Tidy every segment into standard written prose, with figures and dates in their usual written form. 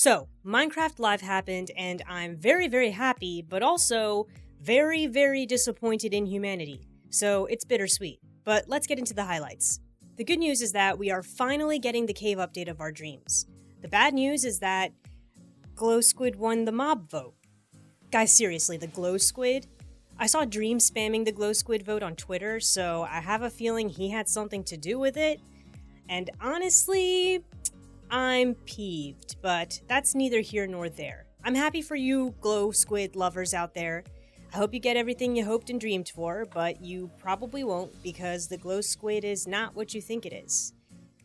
So, Minecraft Live happened, and I'm very, very happy, but also very, very disappointed in humanity. So, it's bittersweet. But let's get into the highlights. The good news is that we are finally getting the cave update of our dreams. The bad news is that Glow Squid won the mob vote. Guys, seriously, the Glow Squid? I saw Dream spamming the Glow Squid vote on Twitter, so I have a feeling he had something to do with it. And honestly, I'm peeved, but that's neither here nor there. I'm happy for you Glow Squid lovers out there. I hope you get everything you hoped and dreamed for, but you probably won't because the Glow Squid is not what you think it is.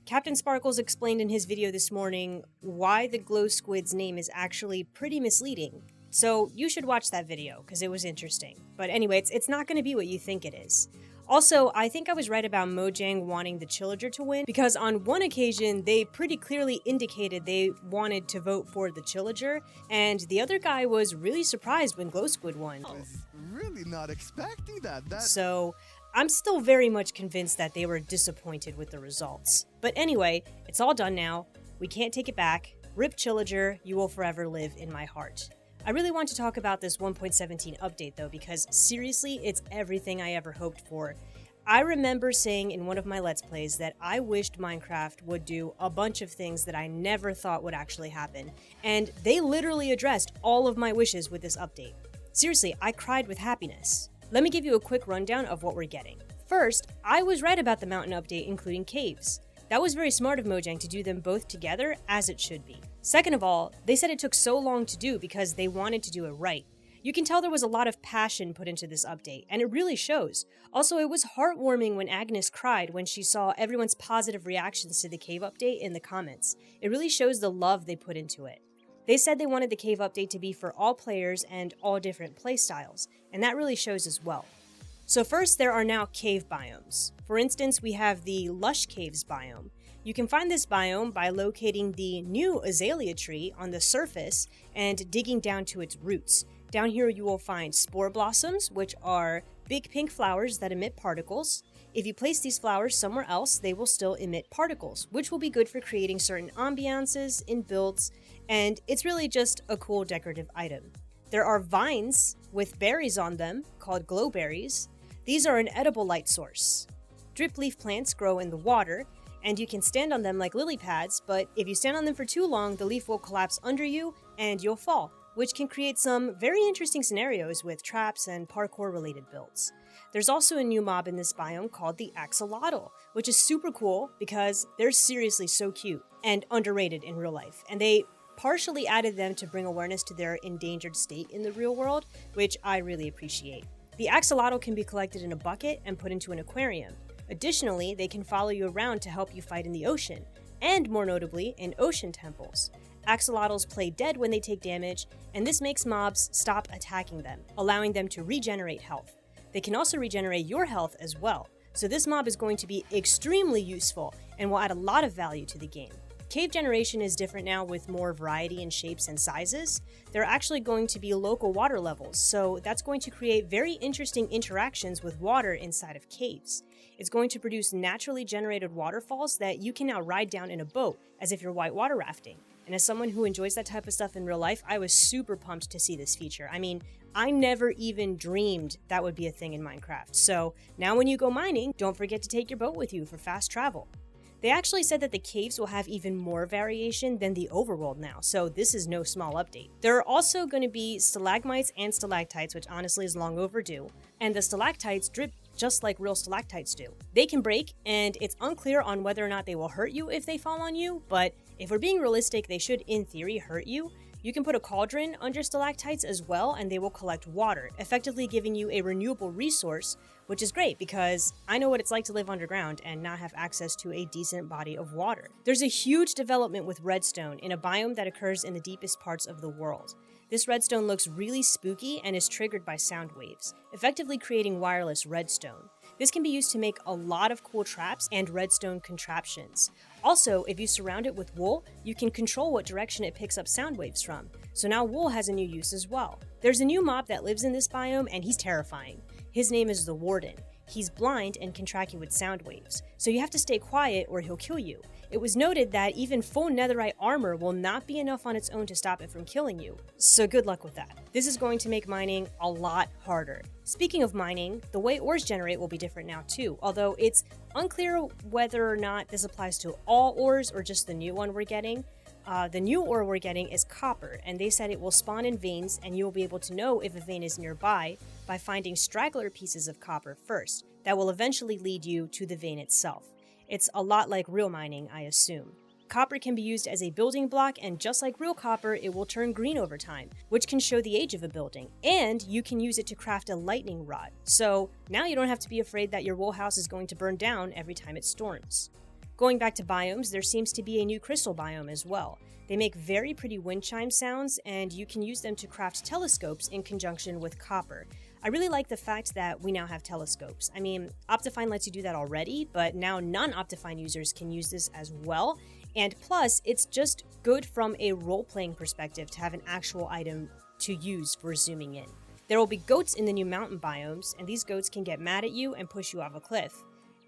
Captain Sparkles explained in his video this morning why the Glow Squid's name is actually pretty misleading. So you should watch that video because it was interesting. But anyway, it's not going to be what you think it is. Also, I think I was right about Mojang wanting the Chillager to win, because on one occasion, they pretty clearly indicated they wanted to vote for the Chillager, and the other guy was really surprised when Glow Squid won. I was really not expecting that. So, I'm still very much convinced that they were disappointed with the results. But anyway, it's all done now. We can't take it back. Rip Chillager, you will forever live in my heart. I really want to talk about this 1.17 update though, because seriously, it's everything I ever hoped for. I remember saying in one of my Let's Plays that I wished Minecraft would do a bunch of things that I never thought would actually happen, and they literally addressed all of my wishes with this update. Seriously, I cried with happiness. Let me give you a quick rundown of what we're getting. First, I was right about the mountain update including caves. That was very smart of Mojang to do them both together, as it should be. Second of all, they said it took so long to do because they wanted to do it right. You can tell there was a lot of passion put into this update, and it really shows. Also, it was heartwarming when Agnes cried when she saw everyone's positive reactions to the cave update in the comments. It really shows the love they put into it. They said they wanted the cave update to be for all players and all different playstyles, and that really shows as well. So first, there are now cave biomes. For instance, we have the Lush Caves biome. You can find this biome by locating the new azalea tree on the surface and digging down to its roots. Down here you will find spore blossoms, which are big pink flowers that emit particles. If you place these flowers somewhere else, they will still emit particles, which will be good for creating certain ambiances in builds, and it's really just a cool decorative item. There are vines with berries on them, called glowberries. These are an edible light source. Drip leaf plants grow in the water, and you can stand on them like lily pads, but if you stand on them for too long, the leaf will collapse under you and you'll fall, which can create some very interesting scenarios with traps and parkour-related builds. There's also a new mob in this biome called the Axolotl, which is super cool because they're seriously so cute and underrated in real life, and they partially added them to bring awareness to their endangered state in the real world, which I really appreciate. The axolotl can be collected in a bucket and put into an aquarium. Additionally, they can follow you around to help you fight in the ocean, and more notably, in ocean temples. Axolotls play dead when they take damage, and this makes mobs stop attacking them, allowing them to regenerate health. They can also regenerate your health as well, so this mob is going to be extremely useful and will add a lot of value to the game. Cave generation is different now with more variety in shapes and sizes. There are actually going to be local water levels, so that's going to create very interesting interactions with water inside of caves. It's going to produce naturally generated waterfalls that you can now ride down in a boat, as if you're whitewater rafting. And as someone who enjoys that type of stuff in real life, I was super pumped to see this feature. I mean, I never even dreamed that would be a thing in Minecraft. So now when you go mining, don't forget to take your boat with you for fast travel. They actually said that the caves will have even more variation than the overworld now, so this is no small update. There are also going to be stalagmites and stalactites, which honestly is long overdue, and the stalactites drip just like real stalactites do. They can break, and it's unclear on whether or not they will hurt you if they fall on you, but if we're being realistic, they should in theory hurt you. You can put a cauldron under stalactites as well, and they will collect water, effectively giving you a renewable resource, which is great because I know what it's like to live underground and not have access to a decent body of water. There's a huge development with redstone in a biome that occurs in the deepest parts of the world. This redstone looks really spooky and is triggered by sound waves, effectively creating wireless redstone. This can be used to make a lot of cool traps and redstone contraptions. Also, if you surround it with wool, you can control what direction it picks up sound waves from, so now wool has a new use as well. There's a new mob that lives in this biome, and he's terrifying. His name is the Warden. He's blind and can track you with sound waves, so you have to stay quiet or he'll kill you. It was noted that even full netherite armor will not be enough on its own to stop it from killing you, so good luck with that. This is going to make mining a lot harder. Speaking of mining, the way ores generate will be different now too, although it's unclear whether or not this applies to all ores or just the new one we're getting. The new ore we're getting is copper, and they said it will spawn in veins, and you will be able to know if a vein is nearby by finding straggler pieces of copper first. That will eventually lead you to the vein itself. It's a lot like real mining, I assume. Copper can be used as a building block, and just like real copper, it will turn green over time, which can show the age of a building, and you can use it to craft a lightning rod. So now you don't have to be afraid that your wool house is going to burn down every time it storms. Going back to biomes, there seems to be a new crystal biome as well. They make very pretty wind chime sounds, and you can use them to craft telescopes in conjunction with copper. I really like the fact that we now have telescopes. I mean, Optifine lets you do that already, but now non-Optifine users can use this as well. And plus, it's just good from a role-playing perspective to have an actual item to use for zooming in. There will be goats in the new mountain biomes, and these goats can get mad at you and push you off a cliff.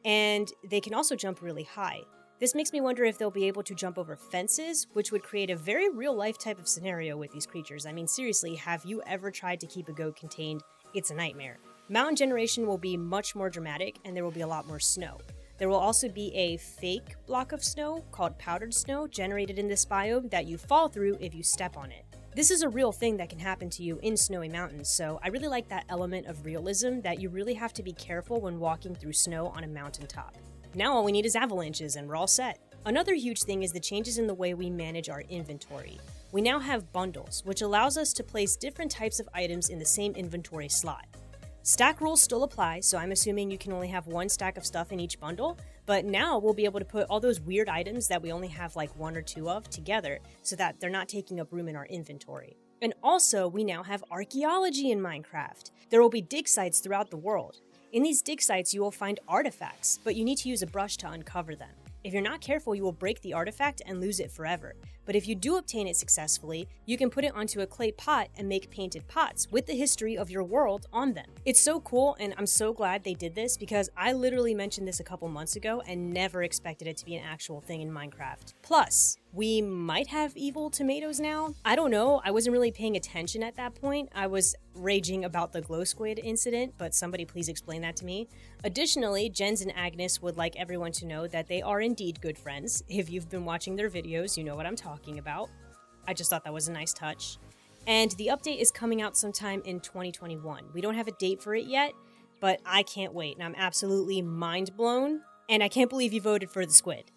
And they can also jump really high. This makes me wonder if they'll be able to jump over fences, which would create a very real-life type of scenario with these creatures. I mean, seriously, have you ever tried to keep a goat contained? It's a nightmare. Mountain generation will be much more dramatic, and there will be a lot more snow. There will also be a fake block of snow called powdered snow generated in this biome that you fall through if you step on it. This is a real thing that can happen to you in snowy mountains, so I really like that element of realism that you really have to be careful when walking through snow on a mountaintop. Now all we need is avalanches and we're all set. Another huge thing is the changes in the way we manage our inventory. We now have bundles, which allows us to place different types of items in the same inventory slot. Stack rules still apply, so I'm assuming you can only have one stack of stuff in each bundle, but now we'll be able to put all those weird items that we only have like one or two of together so that they're not taking up room in our inventory. And also, we now have archaeology in Minecraft. There will be dig sites throughout the world. In these dig sites, you will find artifacts, but you need to use a brush to uncover them. If you're not careful, you will break the artifact and lose it forever. But if you do obtain it successfully, you can put it onto a clay pot and make painted pots with the history of your world on them. It's so cool, and I'm so glad they did this because I literally mentioned this a couple months ago and never expected it to be an actual thing in Minecraft. Plus, we might have evil tomatoes now. I don't know, I wasn't really paying attention at that point. I was raging about the glow squid incident, but somebody please explain that to me. Additionally, Jens and Agnes would like everyone to know that they are indeed good friends. If you've been watching their videos, you know what I'm talking about. I just thought that was a nice touch. And the update is coming out sometime in 2021. We don't have a date for it yet, but I can't wait, and I'm absolutely mind blown. And I can't believe you voted for the squid.